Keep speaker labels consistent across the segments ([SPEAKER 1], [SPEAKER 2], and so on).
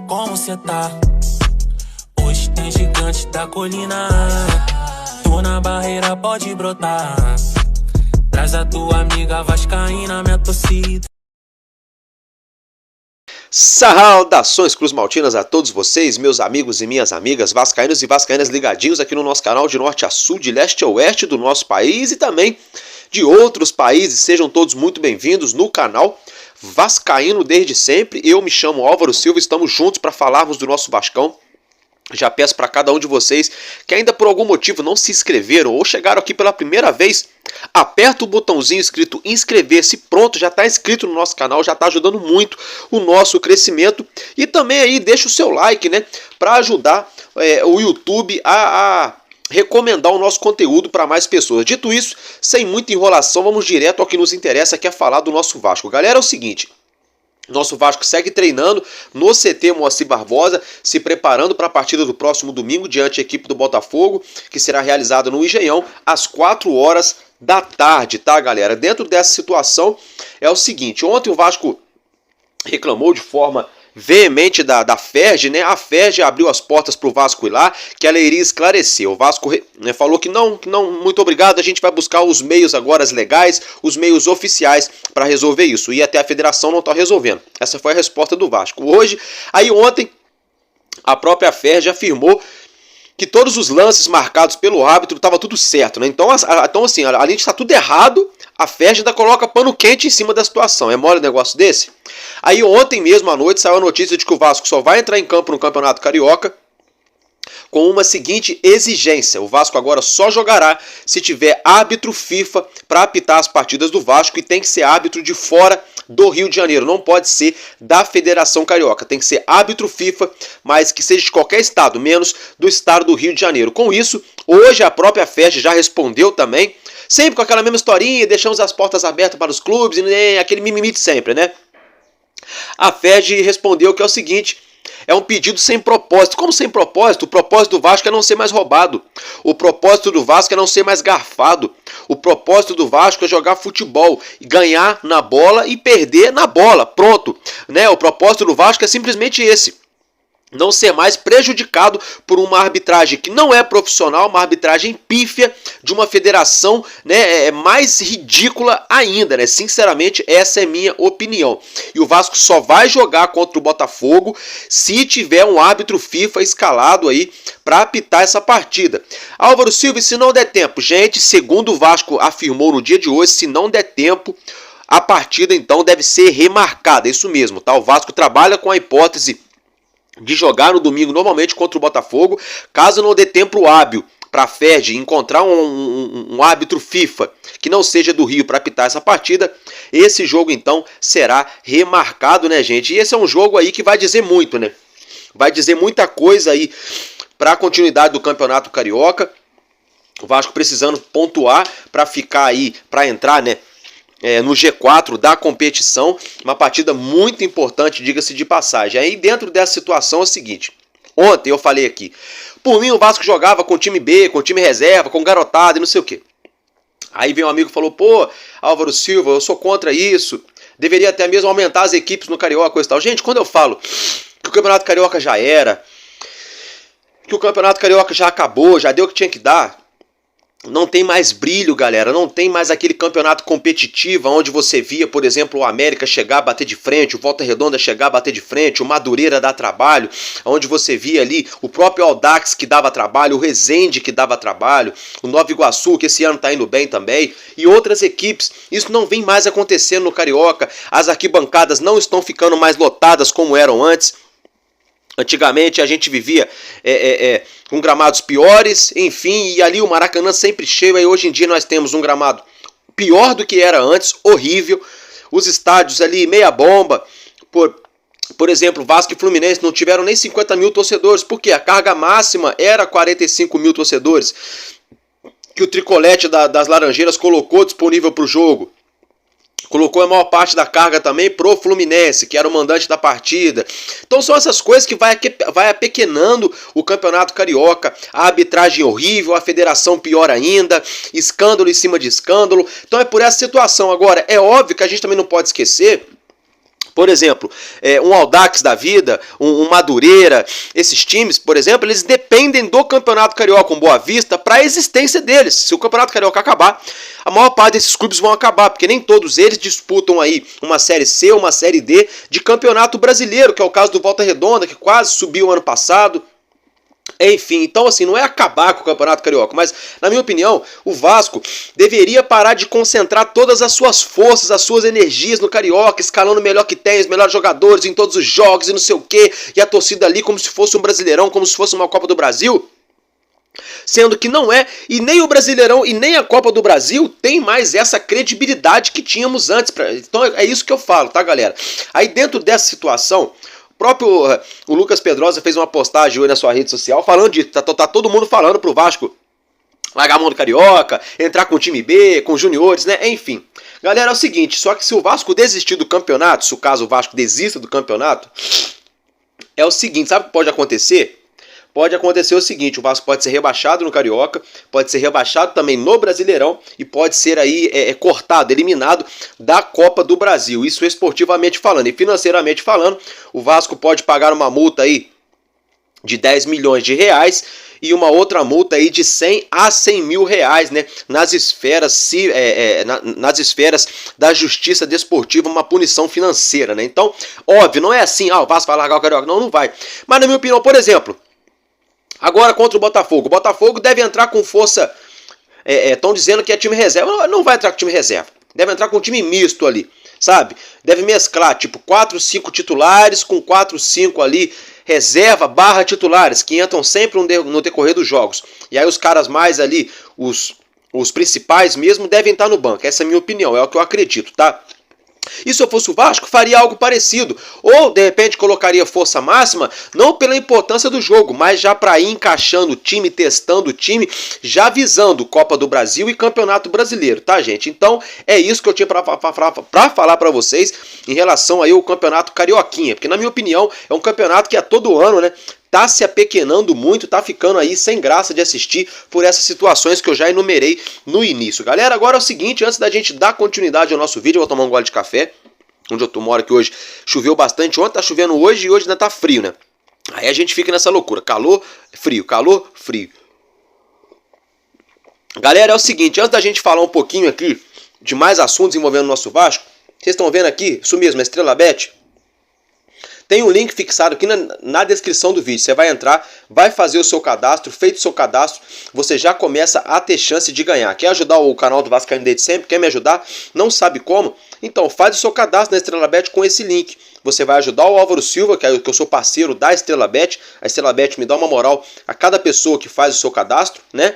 [SPEAKER 1] como cê tá? Hoje tem gigante da colina. Tô na barreira, pode brotar. Traz a tua amiga vascaína, minha torcida.
[SPEAKER 2] Saudações cruzmaltinas a todos vocês, meus amigos e minhas amigas vascaínos e vascaínas ligadinhos aqui no nosso canal de norte a sul, de leste a oeste do nosso país e também de outros países. Sejam todos muito bem-vindos no canal Vascaíno desde sempre. Eu me chamo Álvaro Silva, estamos juntos para falarmos do nosso Vascão. Já peço para cada um de vocês que ainda por algum motivo não se inscreveram ou chegaram aqui pela primeira vez, aperta o botãozinho escrito inscrever-se, pronto, já está inscrito no nosso canal, já está ajudando muito o nosso crescimento. E também aí deixa o seu like, né, para ajudar o YouTube a recomendar o nosso conteúdo para mais pessoas. Dito isso, sem muita enrolação, vamos direto ao que nos interessa, que é falar do nosso Vasco. Galera, é o seguinte... Nosso Vasco segue treinando no CT Moacir Barbosa, se preparando para a partida do próximo domingo diante da equipe do Botafogo, que será realizada no Engenhão às 4 horas da tarde, tá, galera? Dentro dessa situação é o seguinte, ontem o Vasco reclamou de forma veemente da FERJ, né? A FERJ abriu as portas para o Vasco ir lá, que ela iria esclarecer. O Vasco falou que não, muito obrigado, a gente vai buscar os meios agora legais, os meios oficiais para resolver isso. E até a federação não está resolvendo. Essa foi a resposta do Vasco. Ontem, a própria FERJ afirmou que todos os lances marcados pelo árbitro estava tudo certo, né? Então assim, além de estar tudo errado, a FERJ ainda coloca pano quente em cima da situação. É mole um negócio desse? Aí ontem mesmo à noite saiu a notícia de que o Vasco só vai entrar em campo no Campeonato Carioca com uma seguinte exigência: o Vasco agora só jogará se tiver árbitro FIFA para apitar as partidas do Vasco, e tem que ser árbitro de fora do Rio de Janeiro, não pode ser da Federação Carioca, tem que ser árbitro FIFA, mas que seja de qualquer estado, menos do estado do Rio de Janeiro. Com isso, hoje a própria FERJ já respondeu também, sempre com aquela mesma historinha, deixamos as portas abertas para os clubes, e aquele mimimi de sempre, né? A FERJ respondeu que é o seguinte: é um pedido sem propósito. Como sem propósito? O propósito do Vasco é não ser mais roubado. O propósito do Vasco é não ser mais garfado. O propósito do Vasco é jogar futebol, ganhar na bola e perder na bola. Pronto, né? O propósito do Vasco é simplesmente esse: não ser mais prejudicado por uma arbitragem que não é profissional, uma arbitragem pífia de uma federação, né, mais ridícula ainda, né? Sinceramente, essa é minha opinião. E o Vasco só vai jogar contra o Botafogo se tiver um árbitro FIFA escalado aí para apitar essa partida. Álvaro Silva, se não der tempo, gente, segundo o Vasco afirmou no dia de hoje, se não der tempo, a partida então deve ser remarcada. Isso mesmo, tá? O Vasco trabalha com a hipótese de jogar no domingo normalmente contra o Botafogo, caso não dê tempo hábil para a FERJ encontrar um árbitro FIFA que não seja do Rio para apitar essa partida. Esse jogo então será remarcado, né, gente? E esse é um jogo aí que vai dizer muito, né? Vai dizer muita coisa aí para a continuidade do Campeonato Carioca. O Vasco precisando pontuar para ficar aí, para entrar, né, no G4 da competição, uma partida muito importante, diga-se de passagem. Aí dentro dessa situação é o seguinte: ontem eu falei aqui, por mim o Vasco jogava com time B, com time reserva, com garotada e não sei o que. Aí veio um amigo e falou: pô, Álvaro Silva, eu sou contra isso, deveria até mesmo aumentar as equipes no Carioca, coisa e tal. Gente, quando eu falo que o Campeonato Carioca já era, que o Campeonato Carioca já acabou, já deu o que tinha que dar, não tem mais brilho, galera, não tem mais aquele campeonato competitivo onde você via, por exemplo, o América chegar a bater de frente, o Volta Redonda chegar a bater de frente, o Madureira dar trabalho, onde você via ali o próprio Audax que dava trabalho, o Resende que dava trabalho, o Nova Iguaçu, que esse ano tá indo bem também, e outras equipes. Isso não vem mais acontecendo no Carioca, as arquibancadas não estão ficando mais lotadas como eram antes. Antigamente a gente vivia com gramados piores, enfim, e ali o Maracanã sempre cheio. Aí hoje em dia nós temos um gramado pior do que era antes, horrível. Os estádios ali meia bomba. Por exemplo, Vasco e Fluminense não tiveram nem 50 mil torcedores, porque a carga máxima era 45 mil torcedores que o Tricolete das Laranjeiras colocou disponível para o jogo. Colocou a maior parte da carga também pro Fluminense, que era o mandante da partida. Então são essas coisas que vai apequenando o Campeonato Carioca. A arbitragem horrível, a federação pior ainda, escândalo em cima de escândalo. Então é por essa situação. Agora, é óbvio que a gente também não pode esquecer, Por exemplo, um Audax da vida, um Madureira, esses times, por exemplo, eles dependem do Campeonato Carioca, um Boa Vista, para a existência deles. Se o Campeonato Carioca acabar, a maior parte desses clubes vão acabar, porque nem todos eles disputam aí uma Série C ou uma Série D de Campeonato Brasileiro, que é o caso do Volta Redonda, que quase subiu ano passado. Enfim, então assim, não é acabar com o Campeonato Carioca, mas, na minha opinião, o Vasco deveria parar de concentrar todas as suas forças, as suas energias no Carioca, escalando o melhor que tem, os melhores jogadores em todos os jogos e não sei o que, e a torcida ali como se fosse um Brasileirão, como se fosse uma Copa do Brasil, sendo que não é, e nem o Brasileirão e nem a Copa do Brasil tem mais essa credibilidade que tínhamos antes. Então é isso que eu falo, tá, galera? Aí dentro dessa situação, o Lucas Pedrosa fez uma postagem hoje na sua rede social falando de tá todo mundo falando pro Vasco largar a mão do Carioca, entrar com o time B, com os juniores, né? Enfim. Galera, é o seguinte, só que se o Vasco desistir do campeonato, se o caso o Vasco desista do campeonato, é o seguinte, sabe o que pode acontecer? Pode acontecer o seguinte, o Vasco pode ser rebaixado no Carioca, pode ser rebaixado também no Brasileirão e pode ser aí cortado, eliminado da Copa do Brasil. Isso esportivamente falando. E financeiramente falando, o Vasco pode pagar uma multa aí de 10 milhões de reais e uma outra multa aí de 100 a 100 mil reais, né, nas esferas da justiça desportiva, uma punição financeira, né? Então, óbvio, não é assim, o Vasco vai largar o Carioca, não vai. Mas na minha opinião, por exemplo, agora contra o Botafogo deve entrar com força, estão dizendo que é time reserva, não vai entrar com time reserva, deve entrar com um time misto ali, sabe? Deve mesclar, tipo 4, 5 titulares com 4, 5 ali, reserva / titulares, que entram sempre no decorrer dos jogos. E aí os caras mais ali, os principais mesmo, devem estar no banco, essa é a minha opinião, é o que eu acredito, tá? E se eu fosse o Vasco, faria algo parecido. Ou, de repente, colocaria força máxima, não pela importância do jogo, mas já para ir encaixando o time, testando o time, já visando Copa do Brasil e Campeonato Brasileiro, tá, gente? Então, é isso que eu tinha para falar para vocês em relação aí ao Campeonato Carioquinha. Porque, na minha opinião, é um campeonato que a todo ano, né, tá se apequenando muito, tá ficando aí sem graça de assistir por essas situações que eu já enumerei no início. Galera, agora é o seguinte, antes da gente dar continuidade ao nosso vídeo, eu vou tomar um gole de café, onde eu moro aqui hoje choveu bastante, ontem tá chovendo hoje e hoje ainda tá frio, né? Aí a gente fica nessa loucura, calor, frio. Galera, é o seguinte, antes da gente falar um pouquinho aqui de mais assuntos envolvendo o nosso Vasco, vocês estão vendo aqui, isso mesmo, a Estrela Bet, tem um link fixado aqui na descrição do vídeo. Você vai entrar, vai fazer o seu cadastro. Feito o seu cadastro, você já começa a ter chance de ganhar. Quer ajudar o canal do Vascaíno desde sempre? Quer me ajudar? Não sabe como? Então faz o seu cadastro na Estrela Bet com esse link. Você vai ajudar o Álvaro Silva, que eu sou parceiro da Estrela Bet. A Estrela Bet me dá uma moral a cada pessoa que faz o seu cadastro, né?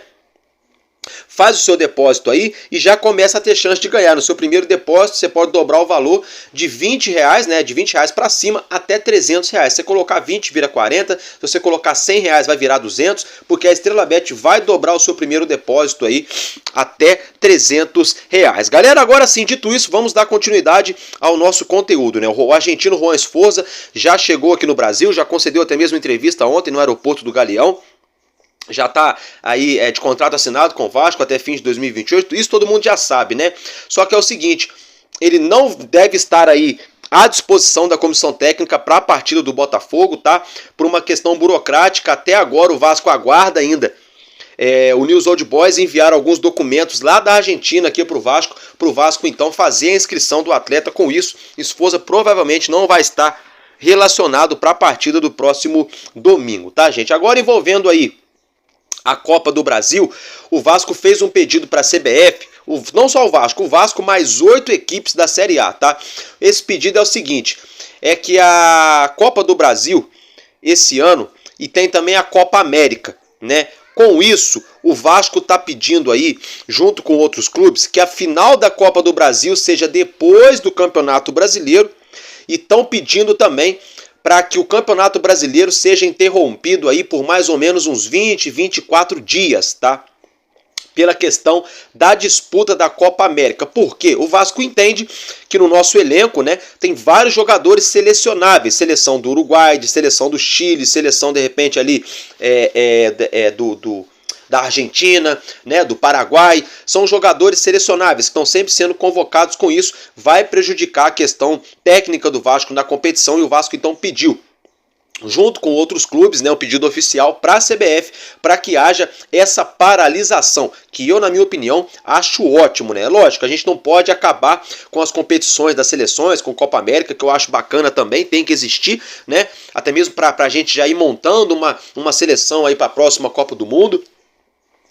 [SPEAKER 2] Faz o seu depósito aí e já começa a ter chance de ganhar. No seu primeiro depósito você pode dobrar o valor de R$20, né? De R$20 para cima até R$300. Se você colocar 20 vira 40, se você colocar R$100 vai virar 200, porque a Estrela Bet vai dobrar o seu primeiro depósito aí até R$300. Galera, agora sim, dito isso, vamos dar continuidade ao nosso conteúdo, né? O argentino Juan Esforza já chegou aqui no Brasil, já concedeu até mesmo entrevista ontem no aeroporto do Galeão. Já está aí de contrato assinado com o Vasco até fim de 2028, isso todo mundo já sabe, né? Só que é o seguinte, ele não deve estar aí à disposição da comissão técnica para a partida do Botafogo, tá? Por uma questão burocrática, até agora o Vasco aguarda ainda o News Old Boys enviar alguns documentos lá da Argentina aqui para o Vasco então fazer a inscrição do atleta. Com isso, Esforza provavelmente não vai estar relacionado para a partida do próximo domingo, tá, gente? Agora envolvendo aí a Copa do Brasil, o Vasco fez um pedido para a CBF, não só o Vasco mais 8 equipes da Série A, tá? Esse pedido é o seguinte, é que a Copa do Brasil, esse ano, e tem também a Copa América, né? Com isso, o Vasco está pedindo aí, junto com outros clubes, que a final da Copa do Brasil seja depois do Campeonato Brasileiro, e estão pedindo também para que o Campeonato Brasileiro seja interrompido aí por mais ou menos uns 20, 24 dias, tá? Pela questão da disputa da Copa América. Por quê? O Vasco entende que no nosso elenco, né, tem vários jogadores selecionáveis. Seleção do Uruguai, de seleção do Chile, seleção de repente ali da Argentina, né, do Paraguai, são jogadores selecionáveis que estão sempre sendo convocados. Com isso, vai prejudicar a questão técnica do Vasco na competição, e o Vasco então pediu, junto com outros clubes, né, um pedido oficial para a CBF para que haja essa paralisação, que eu, na minha opinião, acho ótimo, né? Lógico, a gente não pode acabar com as competições das seleções, com Copa América, que eu acho bacana também, tem que existir, né? Até mesmo para a gente já ir montando uma seleção aí para a próxima Copa do Mundo.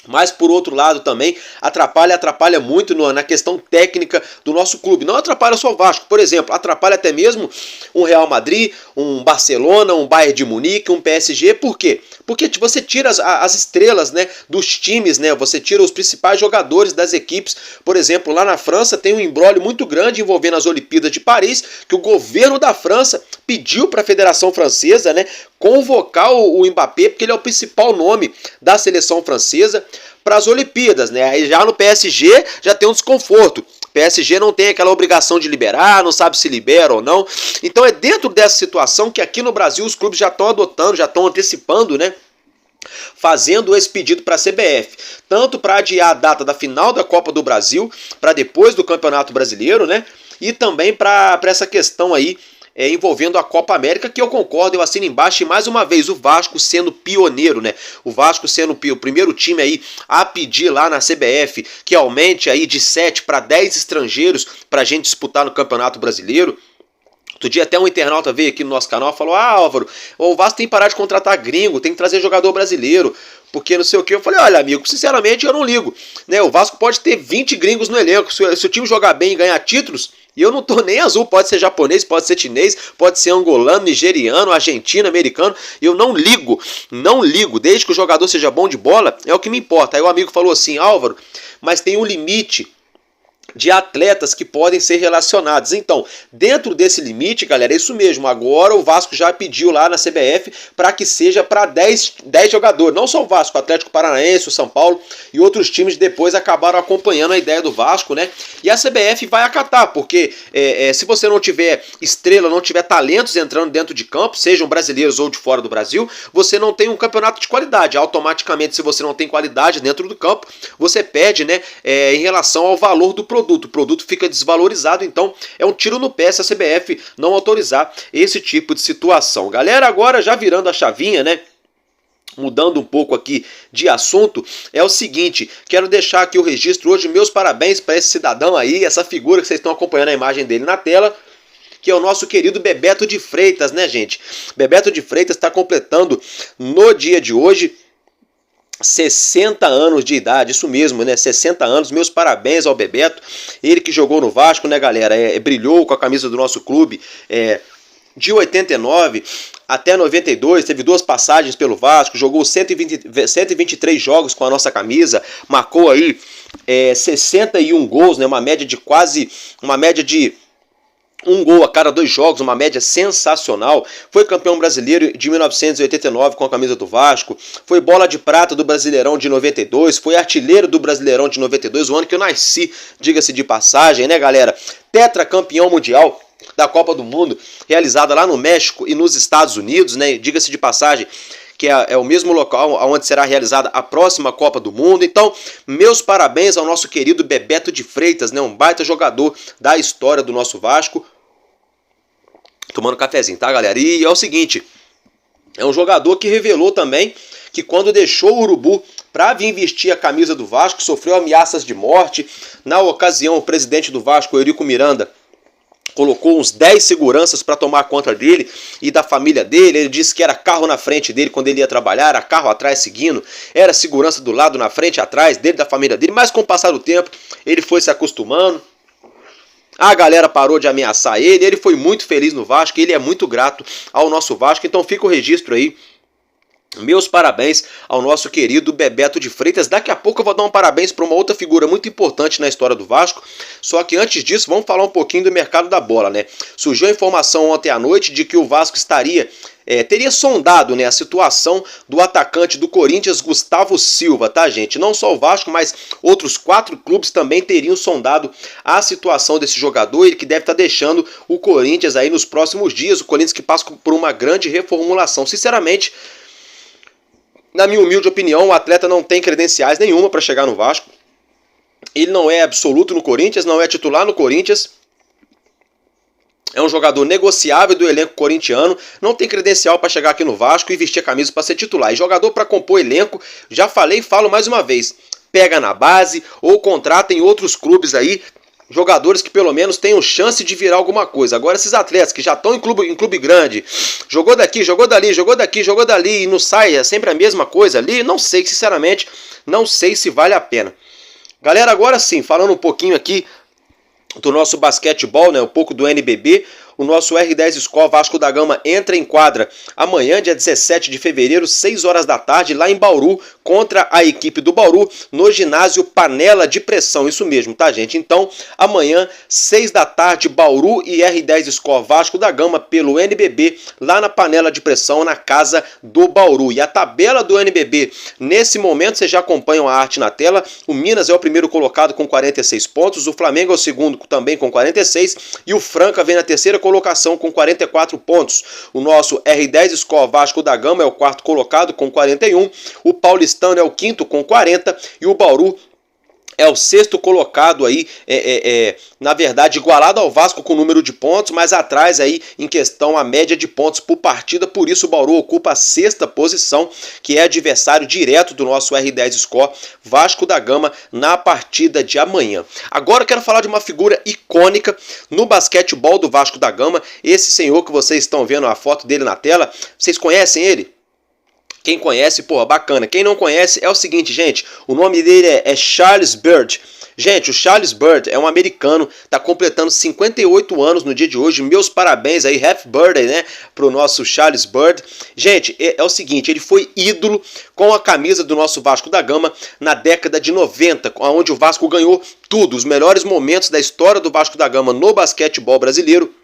[SPEAKER 2] Mas, por outro lado, também atrapalha muito na questão técnica do nosso clube. Não atrapalha só o Vasco, por exemplo, atrapalha até mesmo um Real Madrid, um Barcelona, um Bayern de Munique, um PSG. Por quê? Porque você tira as estrelas, né, dos times, né? Você tira os principais jogadores das equipes. Por exemplo, lá na França tem um imbróglio muito grande envolvendo as Olimpíadas de Paris, que o governo da França pediu para a Federação Francesa, né, convocar o Mbappé, porque ele é o principal nome da seleção francesa para as Olimpíadas, né? Aí já no PSG já tem um desconforto. O PSG não tem aquela obrigação de liberar, não sabe se libera ou não. Então é dentro dessa situação que aqui no Brasil os clubes já estão adotando, já estão antecipando, né, fazendo esse pedido para a CBF, tanto para adiar a data da final da Copa do Brasil para depois do Campeonato Brasileiro, né? E também para essa questão aí envolvendo a Copa América, que eu concordo, eu assino embaixo. E mais uma vez, o Vasco sendo pioneiro, né? O Vasco sendo o primeiro time aí a pedir lá na CBF que aumente aí de 7 para 10 estrangeiros para a gente disputar no Campeonato Brasileiro. Outro dia até um internauta veio aqui no nosso canal e falou: ah, Álvaro, o Vasco tem que parar de contratar gringo, tem que trazer jogador brasileiro, porque não sei o que. Eu falei: olha, amigo, sinceramente eu não ligo, né? O Vasco pode ter 20 gringos no elenco, se o time jogar bem e ganhar títulos, e eu não tô nem azul, pode ser japonês, pode ser chinês, pode ser angolano, nigeriano, argentino, americano, eu não ligo, desde que o jogador seja bom de bola, é o que me importa. Aí o amigo falou assim: Álvaro, mas tem um limite de atletas que podem ser relacionados. Então, dentro desse limite, galera, é isso mesmo. Agora o Vasco já pediu lá na CBF para que seja para 10 jogadores. Não só o Vasco, o Atlético Paranaense, o São Paulo e outros times depois acabaram acompanhando a ideia do Vasco, né? E a CBF vai acatar, porque se você não tiver estrela, não tiver talentos entrando dentro de campo, sejam brasileiros ou de fora do Brasil, você não tem um campeonato de qualidade. Automaticamente, se você não tem qualidade dentro do campo, você perde, né, em relação ao valor do produto. O produto fica desvalorizado, então é um tiro no pé se a CBF não autorizar esse tipo de situação. Galera, agora já virando a chavinha, né? Mudando um pouco aqui de assunto, é o seguinte, quero deixar aqui o registro hoje, meus parabéns para esse cidadão aí, essa figura que vocês estão acompanhando a imagem dele na tela, que é o nosso querido Bebeto de Freitas, né, gente? Bebeto de Freitas está completando no dia de hoje 60 anos de idade, isso mesmo, né? 60 anos, meus parabéns ao Bebeto, ele que jogou no Vasco, né, galera? Brilhou com a camisa do nosso clube, de 89 até 92, teve 2 passagens pelo Vasco, jogou 123 jogos com a nossa camisa, marcou aí 61 gols, né? Uma média de 1 gol a cada 2 jogos, uma média sensacional. Foi campeão brasileiro de 1989 com a camisa do Vasco. Foi bola de prata do Brasileirão de 92. Foi artilheiro do Brasileirão de 92, o ano que eu nasci, diga-se de passagem, né, galera? Tetracampeão mundial da Copa do Mundo, realizada lá no México e nos Estados Unidos, né? Diga-se de passagem que é o mesmo local onde será realizada a próxima Copa do Mundo. Então, meus parabéns ao nosso querido Bebeto de Freitas, né? Um baita jogador da história do nosso Vasco. Tomando cafezinho, tá, galera? E é o seguinte, é um jogador que revelou também que quando deixou o Urubu para vir vestir a camisa do Vasco, sofreu ameaças de morte. Na ocasião, o presidente do Vasco, Eurico Miranda, colocou uns 10 seguranças para tomar conta dele e da família dele. Ele disse que era carro na frente dele quando ele ia trabalhar, era carro atrás seguindo, era segurança do lado, na frente, atrás dele, da família dele. Mas com o passar do tempo, ele foi se acostumando. A galera parou de ameaçar ele, ele foi muito feliz no Vasco, ele é muito grato ao nosso Vasco. Então fica o registro aí. Meus parabéns ao nosso querido Bebeto de Freitas. Daqui a pouco eu vou dar um parabéns para uma outra figura muito importante na história do Vasco. Só que antes disso, vamos falar um pouquinho do mercado da bola, né? Surgiu a informação ontem à noite de que o Vasco teria sondado, né, a situação do atacante do Corinthians, Gustavo Silva, tá, gente? Não só o Vasco, mas outros 4 clubes também teriam sondado a situação desse jogador, ele que deve estar deixando o Corinthians aí nos próximos dias. O Corinthians que passa por uma grande reformulação. Sinceramente, Na minha humilde opinião, o atleta não tem credenciais nenhuma para chegar no Vasco. Ele não é absoluto no Corinthians, não é titular no Corinthians. É um jogador negociável do elenco corintiano, não tem credencial para chegar aqui no Vasco e vestir a camisa para ser titular. E jogador para compor elenco, já falei e falo mais uma vez, pega na base ou contrata em outros clubes aí, jogadores que pelo menos tenham chance de virar alguma coisa. Agora esses atletas que já estão em clube grande, jogou daqui, jogou dali, jogou daqui, jogou dali e não sai, é sempre a mesma coisa ali, não sei, sinceramente, não sei se vale a pena. Galera, agora sim, falando um pouquinho aqui do nosso basquetebol, né, um pouco do NBB, o nosso R10 Skol Vasco da Gama entra em quadra amanhã, dia 17 de fevereiro, 6 horas da tarde, lá em Bauru, contra a equipe do Bauru, no ginásio Panela de Pressão. Isso mesmo, tá, gente? Então, amanhã, 6 da tarde, Bauru e R10 Skol Vasco da Gama pelo NBB, lá na Panela de Pressão, na casa do Bauru. E a tabela do NBB, nesse momento, vocês já acompanham a arte na tela. O Minas é o primeiro colocado com 46 pontos, o Flamengo é o segundo também com 46 e o Franca vem na terceira colocação com 44 pontos. O nosso R10 Skol Vasco da Gama é o quarto colocado com 41, o Paulistano é o quinto com 40 e o Bauru é o sexto colocado aí, na verdade, igualado ao Vasco com o número de pontos, mas atrás aí em questão a média de pontos por partida, por isso o Bauru ocupa a sexta posição, que é adversário direto do nosso R10 Skol Vasco da Gama na partida de amanhã. Agora eu quero falar de uma figura icônica no basquetebol do Vasco da Gama, esse senhor que vocês estão vendo a foto dele na tela, vocês conhecem ele? Quem conhece, porra, bacana. Quem não conhece, é o seguinte, gente. O nome dele é Charles Bird. Gente, o Charles Bird é um americano, tá completando 58 anos no dia de hoje. Meus parabéns aí, happy birthday, né, pro nosso Charles Bird. Gente, é o seguinte, ele foi ídolo com a camisa do nosso Vasco da Gama na década de 90, onde o Vasco ganhou tudo. Os melhores momentos da história do Vasco da Gama no basquetebol brasileiro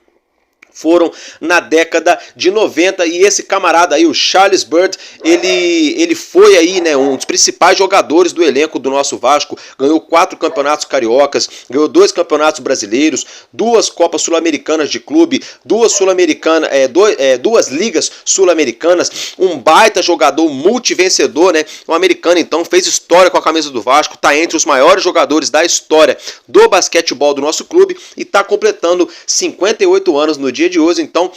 [SPEAKER 2] foram na década de 90 e esse camarada aí, o Charles Bird, ele foi aí, né, um dos principais jogadores do elenco do nosso Vasco, ganhou 4 campeonatos cariocas, ganhou 2 campeonatos brasileiros, 2 Copas Sul-Americanas de clube, 2 ligas sul-americanas, um baita jogador multivencedor, né, um americano então, fez história com a camisa do Vasco, tá entre os maiores jogadores da história do basquetebol do nosso clube e tá completando 58 anos no dia de hoje, então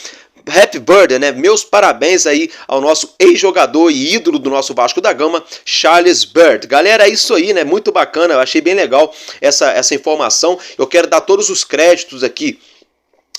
[SPEAKER 2] happy birthday, né? Meus parabéns aí ao nosso ex-jogador e ídolo do nosso Vasco da Gama, Charles Bird. Galera, é isso aí, né? Muito bacana, eu achei bem legal essa informação. Eu quero dar todos os créditos aqui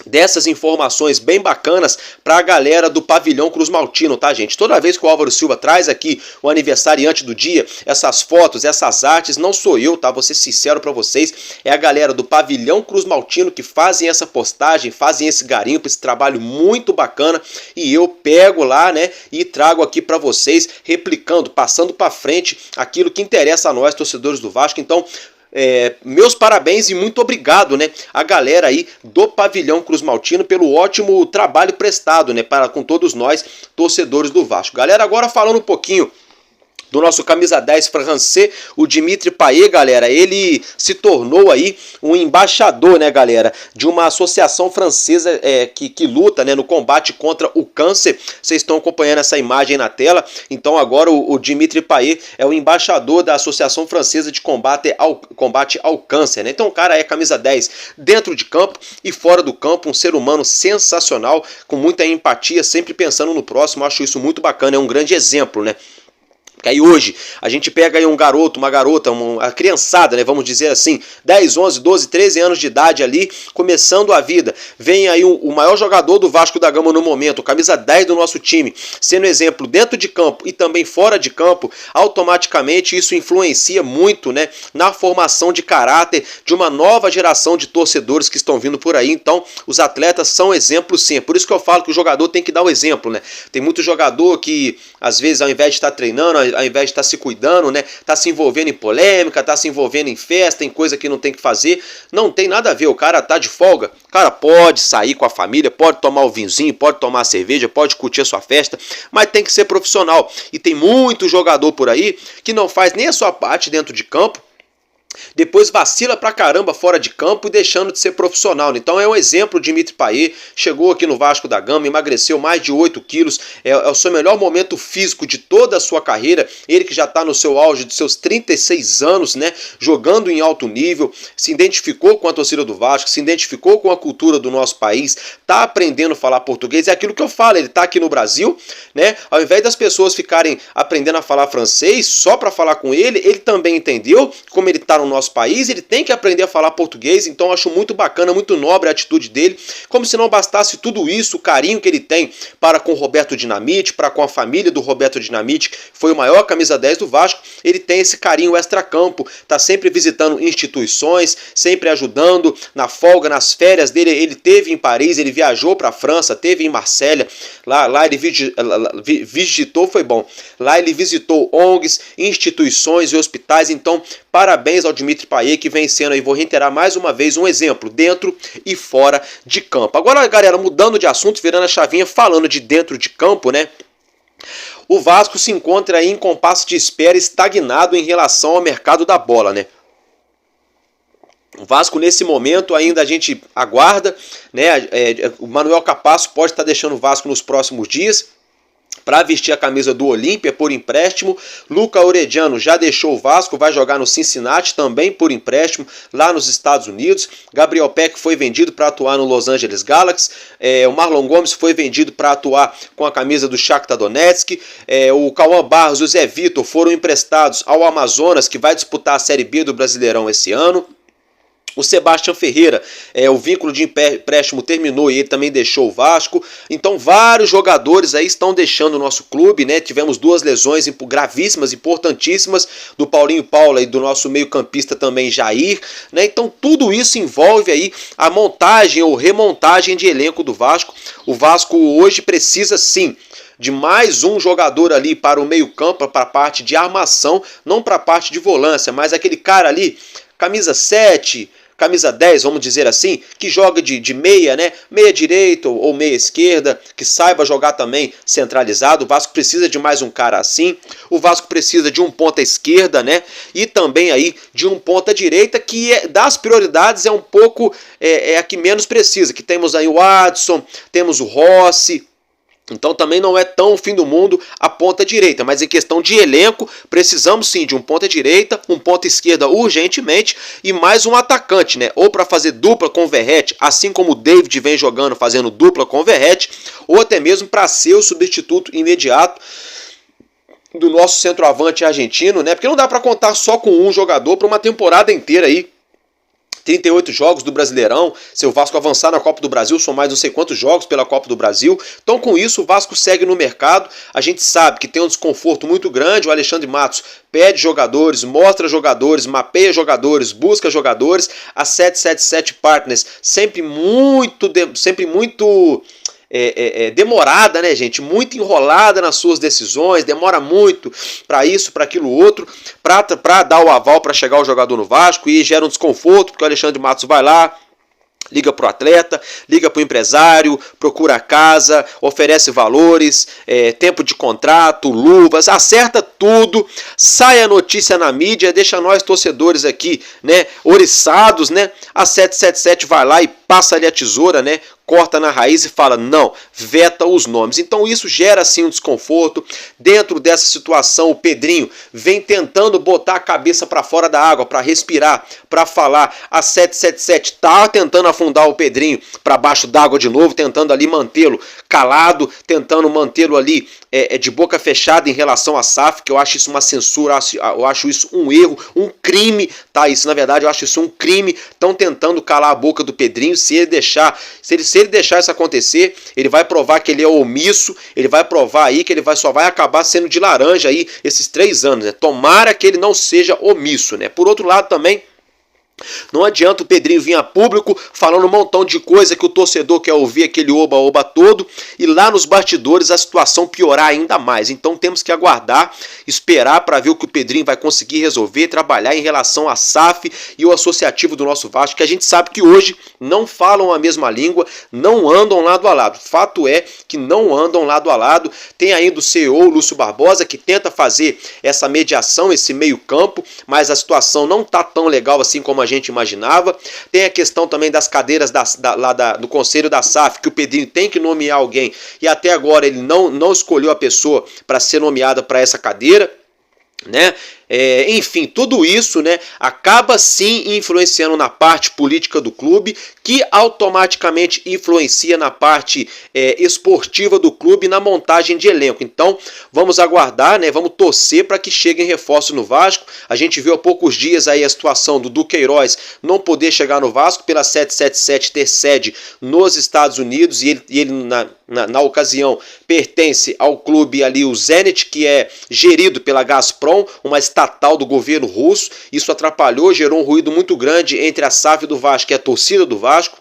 [SPEAKER 2] dessas informações bem bacanas para a galera do Pavilhão Cruz Maltino, tá, gente? Toda vez que o Álvaro Silva traz aqui o aniversariante do dia, essas fotos, essas artes, não sou eu, tá? Vou ser sincero para vocês, é a galera do Pavilhão Cruz Maltino que fazem essa postagem, fazem esse garimpo, esse trabalho muito bacana e eu pego lá, né, e trago aqui para vocês, replicando, passando para frente aquilo que interessa a nós, torcedores do Vasco. Então, meus parabéns e muito obrigado, né, a galera aí do Pavilhão Cruz Maltino pelo ótimo trabalho prestado, né, com todos nós, torcedores do Vasco. Galera, agora falando um pouquinho do nosso camisa 10 francês, o Dimitri Payet, galera, ele se tornou aí um embaixador, né, galera, de uma associação francesa que luta, né, no combate contra o câncer. Vocês estão acompanhando essa imagem na tela, então agora o Dimitri Payet é o embaixador da Associação Francesa de Combate ao Câncer, né? Então o cara é camisa 10 dentro de campo e fora do campo, um ser humano sensacional, com muita empatia, sempre pensando no próximo. Acho isso muito bacana, é um grande exemplo, né? Que aí hoje a gente pega aí um garoto, uma garota, uma criançada, né, vamos dizer assim, 10, 11, 12, 13 anos de idade ali, começando a vida. Vem aí o maior jogador do Vasco da Gama no momento, o camisa 10 do nosso time, sendo exemplo dentro de campo e também fora de campo, automaticamente isso influencia muito, né, na formação de caráter de uma nova geração de torcedores que estão vindo por aí. Então, os atletas são exemplos sim. Por isso que eu falo que o jogador tem que dar o exemplo, né? Tem muito jogador que, às vezes, ao invés de estar treinando, ao invés de estar se cuidando, né, tá se envolvendo em polêmica, tá se envolvendo em festa, em coisa que não tem que fazer, não tem nada a ver. O cara tá de folga, o cara pode sair com a família, pode tomar o vinhozinho, pode tomar a cerveja, pode curtir a sua festa, mas tem que ser profissional. E tem muito jogador por aí que não faz nem a sua parte dentro de campo, depois vacila pra caramba fora de campo e deixando de ser profissional. Então é um exemplo. Dimitri Payet chegou aqui no Vasco da Gama, emagreceu mais de 8 quilos, é o seu melhor momento físico de toda a sua carreira, ele que já está no seu auge de seus 36 anos, né, jogando em alto nível, se identificou com a torcida do Vasco, se identificou com a cultura do nosso país, tá aprendendo a falar português, é aquilo que eu falo, ele tá aqui no Brasil, né, ao invés das pessoas ficarem aprendendo a falar francês só para falar com ele também entendeu, como ele tá no nosso país, ele tem que aprender a falar português. Então eu acho muito bacana, muito nobre a atitude dele, como se não bastasse tudo isso, o carinho que ele tem para com o Roberto Dinamite, para com a família do Roberto Dinamite, que foi o maior camisa 10 do Vasco, ele tem esse carinho extracampo, tá sempre visitando instituições, sempre ajudando, na folga, nas férias dele, ele teve em Paris, ele viajou para a França, teve em Marselha, lá ele visitou, foi bom, lá ele visitou ONGs, instituições e hospitais. Então parabéns ao Dimitri Payet, que vem sendo aí, vou reiterar mais uma vez, um exemplo dentro e fora de campo. Agora, galera, mudando de assunto, virando a chavinha, falando de dentro de campo, né? O Vasco se encontra aí em compasso de espera, estagnado em relação ao mercado da bola, né? O Vasco, nesse momento, ainda a gente aguarda, né? O Manuel Capasso pode estar deixando o Vasco nos próximos dias para vestir a camisa do Olímpia por empréstimo. Luca Orediano já deixou o Vasco, vai jogar no Cincinnati também por empréstimo lá nos Estados Unidos. Gabriel Peck foi vendido para atuar no Los Angeles Galaxy. O Marlon Gomes foi vendido para atuar com a camisa do Shakhtar Donetsk. O Cauã Barros e o Zé Vitor foram emprestados ao Amazonas, que vai disputar a Série B do Brasileirão esse ano. O Sebastião Ferreira, o vínculo de empréstimo terminou e ele também deixou o Vasco. Então vários jogadores aí estão deixando o nosso clube, né? Tivemos duas lesões gravíssimas, importantíssimas, do Paulinho Paula e do nosso meio-campista também Jair, né? Então tudo isso envolve aí a montagem ou remontagem de elenco do Vasco. O Vasco hoje precisa sim de mais um jogador ali para o meio-campo, para a parte de armação, não para a parte de volância, mas aquele cara ali, camisa 7, camisa 10, vamos dizer assim, que joga de meia, né? Meia direita ou meia esquerda, que saiba jogar também centralizado. O Vasco precisa de mais um cara assim. O Vasco precisa de um ponta esquerda, né? E também aí de um ponta direita, que das prioridades é um pouco a que menos precisa. Que temos aí o Adson, temos o Rossi. Então também não é tão o fim do mundo a ponta direita, mas em questão de elenco, precisamos sim de um ponta direita, um ponta esquerda urgentemente e mais um atacante, né? Ou para fazer dupla com o Verratti, assim como o David vem jogando fazendo dupla com o Verratti, ou até mesmo para ser o substituto imediato do nosso centroavante argentino, né? Porque não dá para contar só com um jogador para uma temporada inteira aí. 38 jogos do Brasileirão, se o Vasco avançar na Copa do Brasil, são mais não sei quantos jogos pela Copa do Brasil. Então com isso o Vasco segue no mercado, a gente sabe que tem um desconforto muito grande, o Alexandre Matos pede jogadores, mostra jogadores, mapeia jogadores, busca jogadores, a 777 Partners sempre muito demorada, né, gente? Muito enrolada nas suas decisões, demora muito para isso, para aquilo outro, para dar o aval para chegar o jogador no Vasco, e gera um desconforto, porque o Alexandre Matos vai lá, liga pro atleta, liga pro empresário, procura a casa, oferece valores, tempo de contrato, luvas, acerta tudo, sai a notícia na mídia, deixa nós torcedores aqui, né, oriçados, né? A 777 vai lá e passa ali a tesoura, né? Corta na raiz e fala, não, veta os nomes. Então isso gera sim um desconforto. Dentro dessa situação, o Pedrinho vem tentando botar a cabeça para fora da água, para respirar, para falar. A 777 tá tentando afundar o Pedrinho para baixo d'água de novo, tentando ali mantê-lo calado, tentando mantê-lo ali de boca fechada em relação à SAF, que eu acho isso uma censura, eu acho isso um erro, um crime, tá? Isso na verdade eu acho isso um crime. Estão tentando calar a boca do Pedrinho. Se ele deixar isso acontecer, ele vai provar que ele é omisso, ele vai provar aí que ele só vai acabar sendo de laranja aí esses 3 anos, né? Tomara que ele não seja omisso, né? Por outro lado também, Não adianta o Pedrinho vir a público falando um montão de coisa que o torcedor quer ouvir, aquele oba-oba todo, e lá nos bastidores a situação piorar ainda mais. Então temos que aguardar, esperar para ver o que o Pedrinho vai conseguir resolver, trabalhar em relação à SAF e o associativo do nosso Vasco, que a gente sabe que hoje não falam a mesma língua, não andam lado a lado. Fato é que não andam lado a lado. Tem ainda o CEO, Lúcio Barbosa, que tenta fazer essa mediação, esse meio campo, mas a situação não está tão legal assim como a gente imaginava. Tem a questão também das cadeiras do Conselho da SAF, que o Pedrinho tem que nomear alguém e até agora ele não escolheu a pessoa para ser nomeada para essa cadeira, né? Enfim, tudo isso, né, acaba sim influenciando na parte política do clube, que automaticamente influencia na parte esportiva do clube, na montagem de elenco. Então vamos aguardar, né, vamos torcer para que cheguem reforços no Vasco. A gente viu há poucos dias aí a situação do Duqueiroz não poder chegar no Vasco pela 777 ter sede nos Estados Unidos, e ele na ocasião pertence ao clube ali, o Zenit, que é gerido pela Gazprom, uma estatal do governo russo. Isso atrapalhou, gerou um ruído muito grande entre a SAF do Vasco e a torcida do Vasco.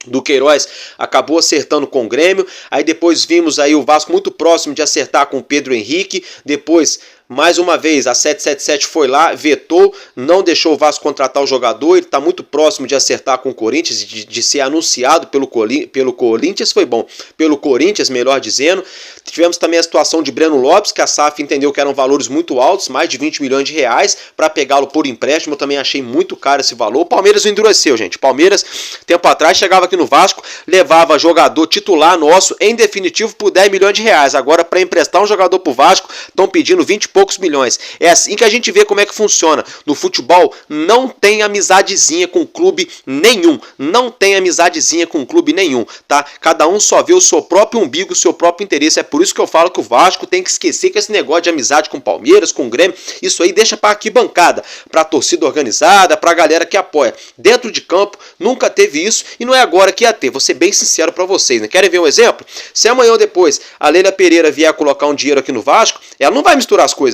[SPEAKER 2] Duqueiroz acabou acertando com o Grêmio, aí depois vimos aí o Vasco muito próximo de acertar com o Pedro Henrique, depois mais uma vez a 777 foi lá, vetou, não deixou o Vasco contratar o jogador. Ele está muito próximo de acertar com o Corinthians, de ser anunciado pelo Corinthians, pelo Corinthians, melhor dizendo. Tivemos também a situação de Breno Lopes, que a SAF entendeu que eram valores muito altos, mais de 20 milhões de reais, para pegá-lo por empréstimo. Eu também achei muito caro esse valor. O Palmeiras não endureceu, gente. Palmeiras, tempo atrás, chegava aqui no Vasco, levava jogador titular nosso, em definitivo, por 10 milhões de reais. Agora, para emprestar um jogador pro Vasco, estão pedindo 20 e poucos milhões. É assim que a gente vê como é que funciona. No futebol, não tem amizadezinha com clube nenhum. Não tem amizadezinha com clube nenhum, tá? Cada um só vê o seu próprio umbigo, o seu próprio interesse. É por isso que eu falo que o Vasco tem que esquecer que esse negócio de amizade com o Palmeiras, com o Grêmio, isso aí deixa para arquibancada, pra torcida organizada, pra galera que apoia. Dentro de campo, nunca teve isso e não é agora que ia ter. Vou ser bem sincero pra vocês, né? Querem ver um exemplo? Se amanhã ou depois a Leila Pereira vier colocar um dinheiro aqui no Vasco, ela não vai misturar as coisas.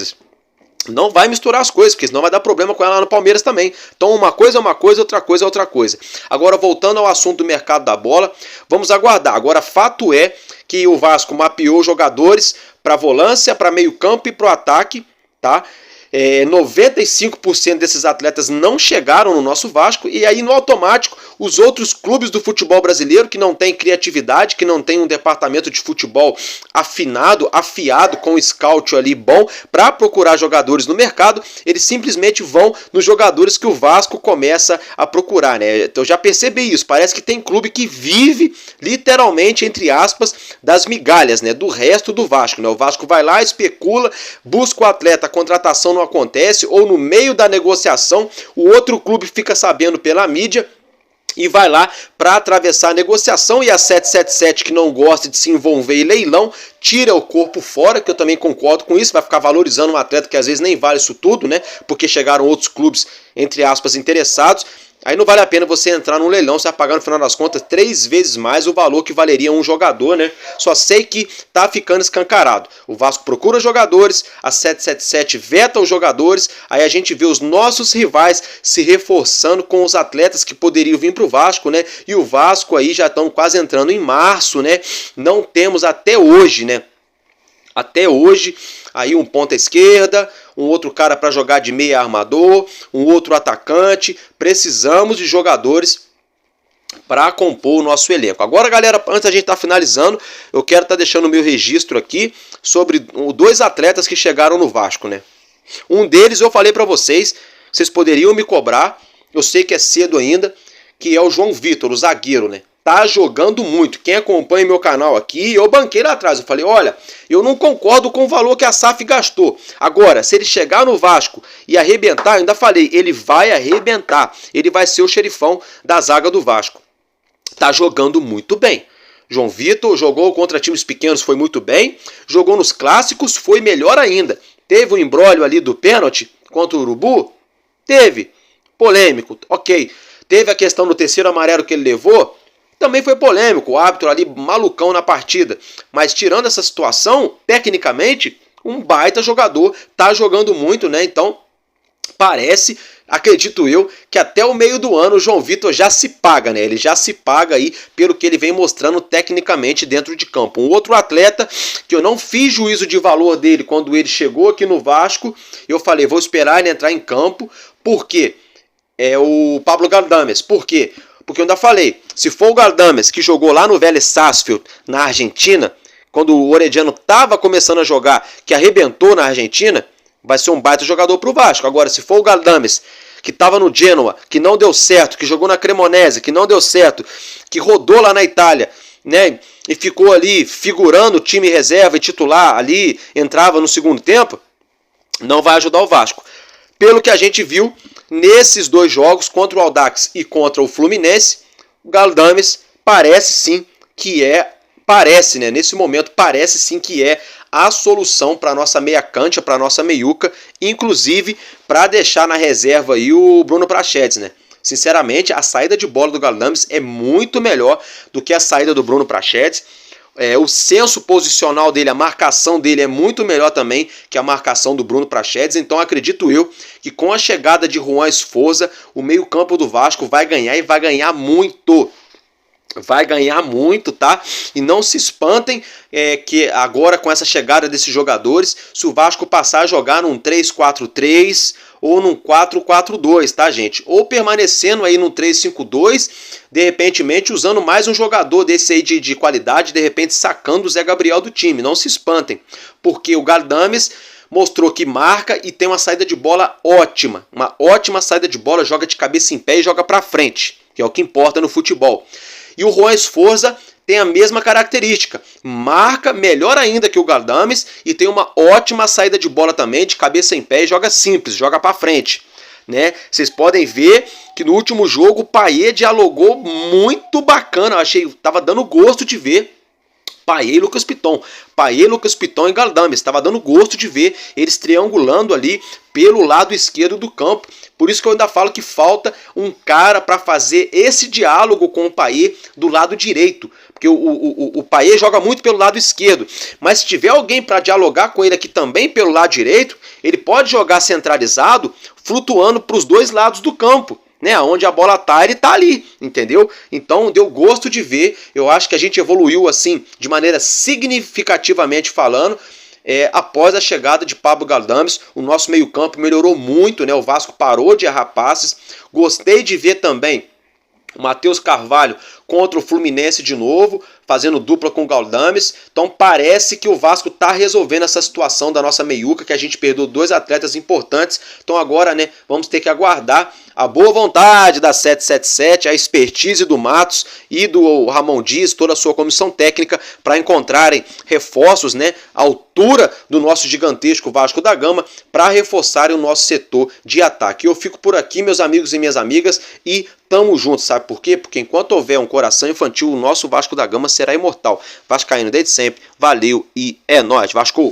[SPEAKER 2] Não vai misturar as coisas, porque senão vai dar problema com ela lá no Palmeiras também. Então uma coisa é uma coisa, outra coisa é outra coisa. Agora, voltando ao assunto do mercado da bola, vamos aguardar. Agora, fato é que o Vasco mapeou jogadores para volância, para meio campo e para o ataque, tá? 95% desses atletas não chegaram no nosso Vasco, e aí no automático os outros clubes do futebol brasileiro que não têm criatividade, que não tem um departamento de futebol afiado com o scout ali bom para procurar jogadores no mercado, eles simplesmente vão nos jogadores que o Vasco começa a procurar, né? Então já percebi isso, parece que tem clube que vive literalmente, entre aspas, das migalhas, né, do resto do Vasco, né? O Vasco vai lá, especula, busca o atleta, a contratação não acontece, ou no meio da negociação o outro clube fica sabendo pela mídia e vai lá para atravessar a negociação, e a 777, que não gosta de se envolver em leilão, tira o corpo fora, que eu também concordo com isso, vai ficar valorizando um atleta que às vezes nem vale isso tudo, né? Porque chegaram outros clubes, entre aspas, interessados. Aí não vale a pena você entrar num leilão, você vai pagar no final das contas 3 vezes mais o valor que valeria um jogador, né? Só sei que tá ficando escancarado. O Vasco procura jogadores, a 777 veta os jogadores, aí a gente vê os nossos rivais se reforçando com os atletas que poderiam vir pro Vasco, né? E o Vasco aí já estão quase entrando em março, né? Não temos até hoje, né? Até hoje, aí um ponta esquerda, um outro cara para jogar de meia armador, um outro atacante. Precisamos de jogadores para compor o nosso elenco. Agora, galera, antes da gente estar finalizando, eu quero estar deixando o meu registro aqui sobre 2 atletas que chegaram no Vasco, né? Um deles eu falei para vocês, vocês poderiam me cobrar, eu sei que é cedo ainda, que é o João Vitor, o zagueiro, né? Tá jogando muito. Quem acompanha meu canal aqui, eu banquei lá atrás. Eu falei, olha, eu não concordo com o valor que a SAF gastou. Agora, se ele chegar no Vasco e arrebentar, eu ainda falei, ele vai arrebentar. Ele vai ser o xerifão da zaga do Vasco. Tá jogando muito bem. João Vitor jogou contra times pequenos, foi muito bem. Jogou nos clássicos, foi melhor ainda. Teve um imbróglio ali do pênalti contra o Urubu? Teve. Polêmico, ok. Teve a questão do terceiro amarelo que ele levou? Também foi polêmico, o árbitro ali malucão na partida. Mas tirando essa situação, tecnicamente, um baita jogador, tá jogando muito, né? Então, parece, acredito eu, que até o meio do ano o João Vitor já se paga, né? Ele já se paga aí pelo que ele vem mostrando tecnicamente dentro de campo. Um outro atleta que eu não fiz juízo de valor dele quando ele chegou aqui no Vasco, eu falei, vou esperar ele entrar em campo, porque é o Pablo Galdames. Por quê? Porque eu ainda falei, se for o Galdames que jogou lá no Vélez Sarsfield, na Argentina, quando o Orediano estava começando a jogar, que arrebentou na Argentina, vai ser um baita jogador pro Vasco. Agora, se for o Galdames, que estava no Genoa, que não deu certo, que jogou na Cremonese, que não deu certo, que rodou lá na Itália, né, e ficou ali figurando time reserva e titular ali, entrava no segundo tempo, não vai ajudar o Vasco. Pelo que a gente viu nesses dois jogos, contra o Audax e contra o Fluminense, o Galdames parece sim que é, parece, né, nesse momento parece sim que é a solução para a nossa meia cancha, para a nossa meiuca, inclusive para deixar na reserva aí o Bruno Prachedes, né? Sinceramente, a saída de bola do Galdames é muito melhor do que a saída do Bruno Prachedes. O senso posicional dele, a marcação dele é muito melhor também que a marcação do Bruno Prachedes. Então acredito eu que com a chegada de Juan Esforza, o meio-campo do Vasco vai ganhar e vai ganhar muito. Vai ganhar muito, tá? E não se espantem que agora com essa chegada desses jogadores, se o Vasco passar a jogar num 3-4-3 ou num 4-4-2, tá, gente? Ou permanecendo aí num 3-5-2, de repente usando mais um jogador desse aí de qualidade, de repente sacando o Zé Gabriel do time. Não se espantem, porque o Galdames mostrou que marca e tem uma saída de bola ótima. Uma ótima saída de bola, joga de cabeça em pé e joga pra frente, que é o que importa no futebol. E o Juan Esforza tem a mesma característica, marca melhor ainda que o Galdames e tem uma ótima saída de bola também, de cabeça em pé e joga simples, joga para frente, né? Vocês podem ver que no último jogo o Payet dialogou muito bacana, eu achei, tava dando gosto de ver Payet e Lucas Piton. Payet, Lucas Piton e Galdames. Estava dando gosto de ver eles triangulando ali pelo lado esquerdo do campo. Por isso que eu ainda falo que falta um cara para fazer esse diálogo com o Payet do lado direito. Porque o Payet joga muito pelo lado esquerdo. Mas se tiver alguém para dialogar com ele aqui também pelo lado direito, ele pode jogar centralizado, flutuando para os dois lados do campo. Né, onde a bola tá, ele tá ali, entendeu? Então deu gosto de ver. Eu acho que a gente evoluiu assim de maneira significativamente falando após a chegada de Pablo Galdames. O nosso meio-campo melhorou muito, né? O Vasco parou de errar passes. Gostei de ver também o Matheus Carvalho contra o Fluminense de novo, fazendo dupla com o Galdames. Então parece que o Vasco está resolvendo essa situação da nossa meiuca, que a gente perdeu dois atletas importantes. Então agora, né, vamos ter que aguardar a boa vontade da 777, a expertise do Matos e do Ramon Dias, toda a sua comissão técnica, para encontrarem reforços, né, à altura do nosso gigantesco Vasco da Gama, para reforçarem o nosso setor de ataque. Eu fico por aqui, meus amigos e minhas amigas, e tamo junto, sabe por quê? Porque enquanto houver um coração infantil, o nosso Vasco da Gama será imortal. Vascaíno desde sempre, valeu e é nóis, Vasco!